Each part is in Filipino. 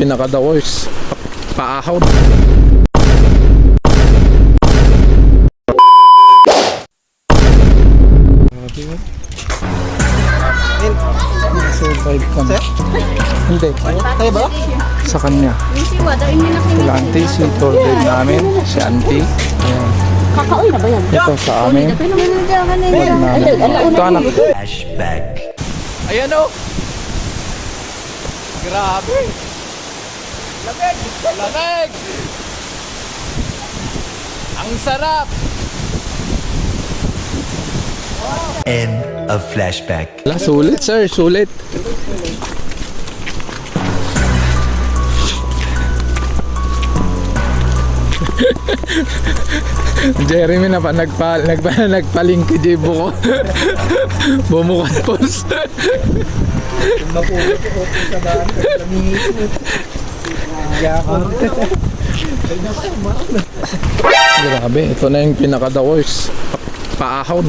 pinaka the worst. Paahon. Survive ka na. Hindi. Tayo ba? Sa kanya. Sila auntie, si tour guide namin. Si auntie. Ayan. Kakauwi na ba yan? Ito sa amin. Ito anak. Flashback. Ayan o. Grabe. Lamig. Lamig. Ang sarap. End of flashback. Sulit sir, sulit. Jeremy na pa nagpaling kay Jibo ko. Bumukat pos. Grabe, ito na yung pinaka the worst. Paahon.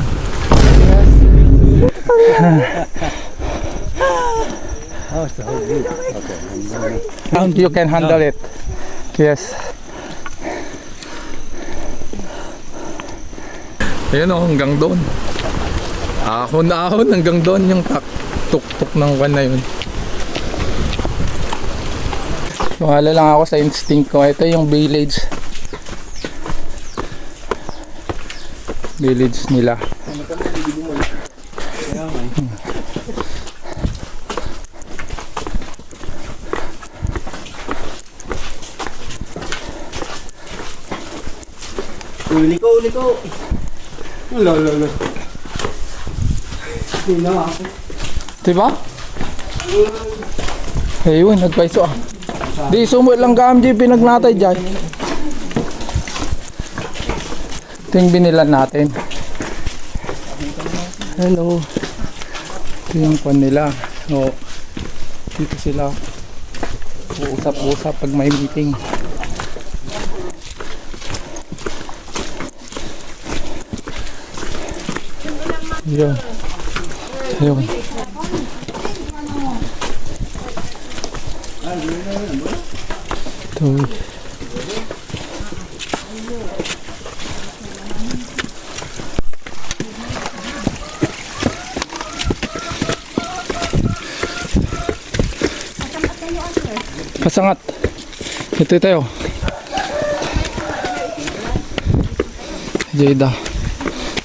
You can handle it. Yes. Ayan o, hanggang doon. Ahon-ahon hanggang doon yung tuk-tuk ng van na yun. Wala lang ako sa instinct ko. Ito yung village. Village nila. Uli ko. Lolo. Sino ako? Diba? Ayun, nagpaiso ah. Di, sumot lang ka MJ, pinagnatay dyan. Ito yung binilan natin. Hello. Ito yung pan nila. O, dito sila uusap-usap pag may meeting. Yun. Yun. Ito. Pasangat. Ito tayo. Jeda.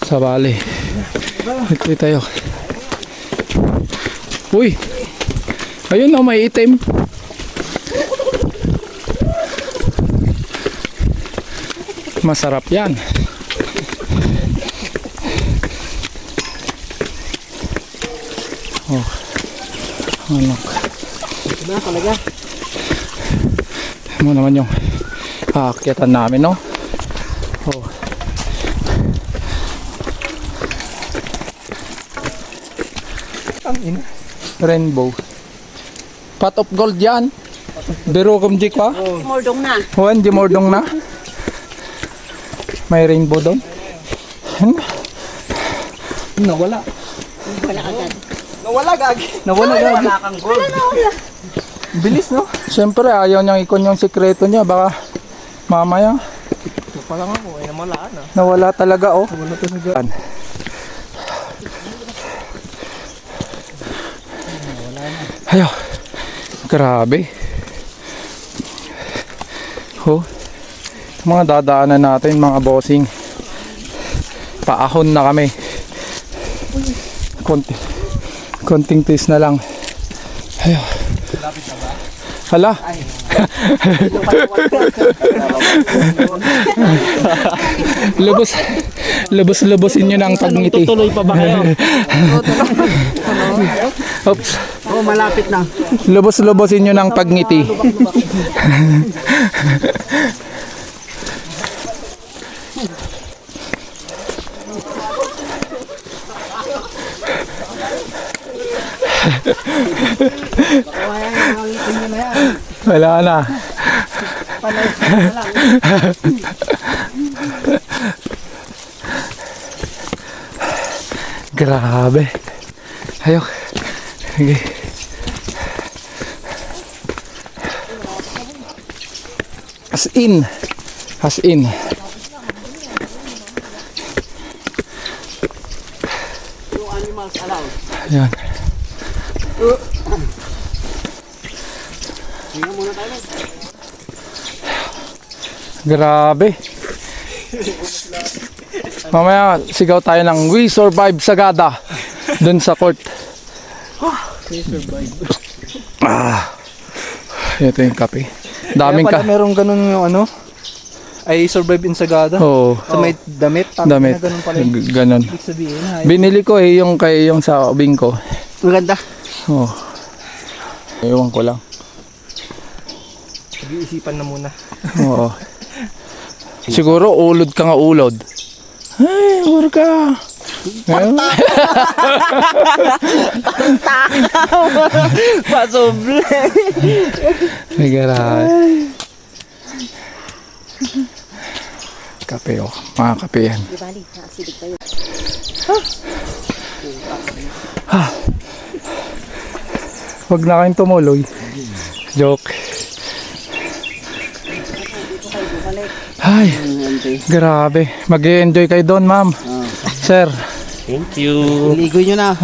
Sa bali. Ito tayo. Uy. Ayun na, may itim. Masarap yan. Oh. Ano? Na talaga. Mo naman yung aakyatan namin, no? Oh. Rainbow. Pot of gold yan. Biro kumjik pa. Mordong na. Juan, di mordong na. May rainbow doon. Nawala. Wala agad. Nawala gagi. Nawala gagi. Wala kang gold. Bilis, no? Siyempre, ayaw niyang ikon yung sikreto niya. Baka mamaya. Ito pa lang ako. Ay nawala na. Nawala talaga, oh. Nawala talaga. Ayo. Grabe. Oh. Mga dadaanan natin, mga bossing. Paahon na kami. Konting tis na lang. Ayo. Hala. Lubos-lubosin nyo ng pagngiti. Tutuloy pa ba kayo? Oops. Oh, malapit na. Lubos-lubosin nyo ng pagngiti. Wala na. Grabe. Ayok. Sige. As in. As in. Yung animals allowed. Ayan. Tingnan muna tayo. Grabe. Mamaya sigaw tayo ng We Survive Sagada dun sa court. We survive. Ito yung kape. Kaya Daming pala merong ganun yung ano? I survive in Sagada. Oo. Sa may damit. Damit. Na ganun pala. Ganon. Ibig sabihin. Binili ko yung sa ubing ko. Maganda. Oh. Ewan ko lang. Pag-iisipan na muna. Oo. Siguro ulod ka nga ulod. Ay, wala ka. Pasoble. May garahe. Kape oh. Mga kape yan. Di bali, acidic pa yun. Huwag na kayong tumuloy. Joke. Ay, grabe. Mag-i-enjoy kayo doon, ma'am. Sir. Thank you. Ligoy nyo na.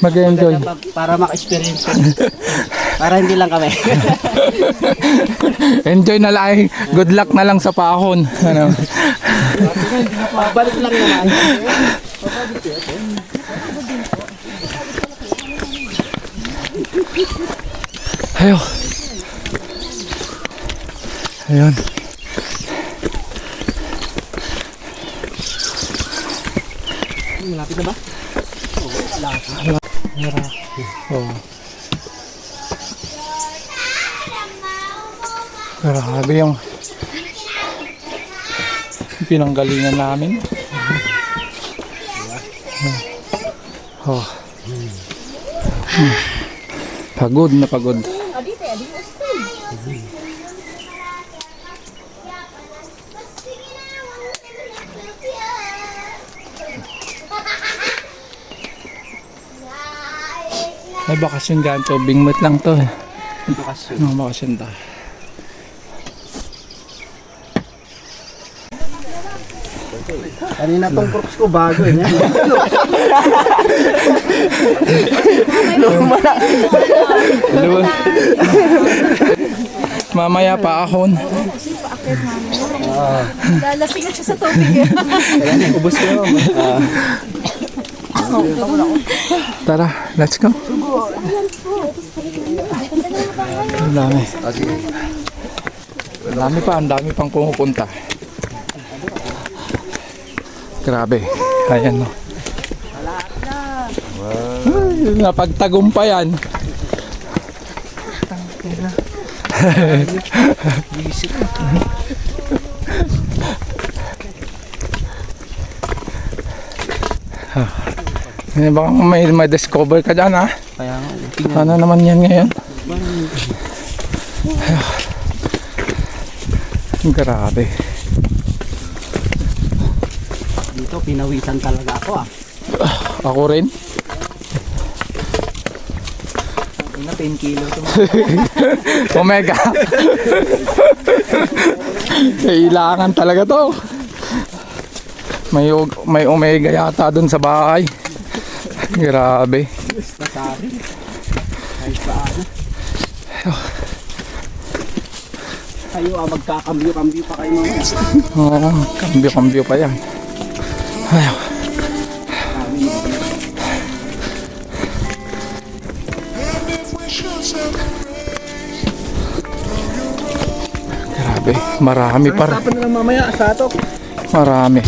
Mag-i-enjoy. Para maka-experience ko. Para hindi lang kami. Enjoy na lang. Good luck na lang sa paahon. Ano? Balik lang naman. Ayo. Ayun. Malapit na ba? Oh. Grabe yung pinanggalingan namin. Oh. Pagod na pagod. May bakasyon dyan to. Bingwit lang to eh. Bakasyon. Mga bakasyon ta. Kanina tong crocs ko bago eh. Mamaya pa ahon. Lalasing na siya sa tubig. Ubus ko naman. Tara, let's go. Ang dami. Ang dami pang pumupunta. Grabe. Ayan no. Ay, napagtagumpayan. Baka may discover ka dyan ha. Kaya Ano naman yan ngayon? Grabe. dito pinawisan talaga ako ah. Ako rin. Ina 10 kilo to. Omega. Kailangan talaga to. May omega yata dun sa bahay. Grabe. Masabi. Kahit paano. Kayo magkakambyo-kambyo pa kayo mga. Oo, kambyo-kambyo pa yan. Ayaw. Grabe, marami pa rin. Pag-usapan na lang mamaya sa atok. Marami.